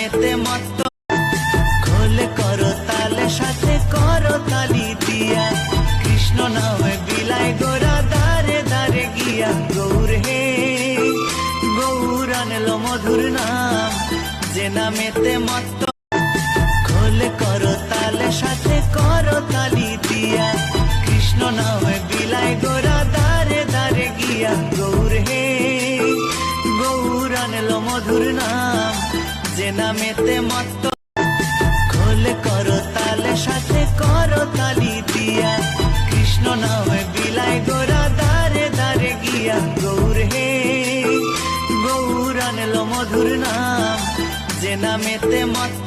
নামেতে মত্ত খোলে করো তালে সাথে করো তালি দিয়া কৃষ্ণ নামে বিলাই গোরা দারে দারে গিয়া গৌর হে গৌর আনলো মধুর নাম যে নামেতে মত্ত খোলে করো তালে সাথে করো তালি দিয়া কৃষ্ণ নামে বিলাই গোরা দারে দারে গিয়া গৌর হে গৌর আনলো মধুর নাম যে নামেতে মত্ত খোলে করো তালে সাথে করো তালি দিয়া কৃষ্ণ নামে বিলাই গোরা দারে দারে গিয়া গৌর হে গৌর আনলো মধুর নাম যে নামেতে মত্ত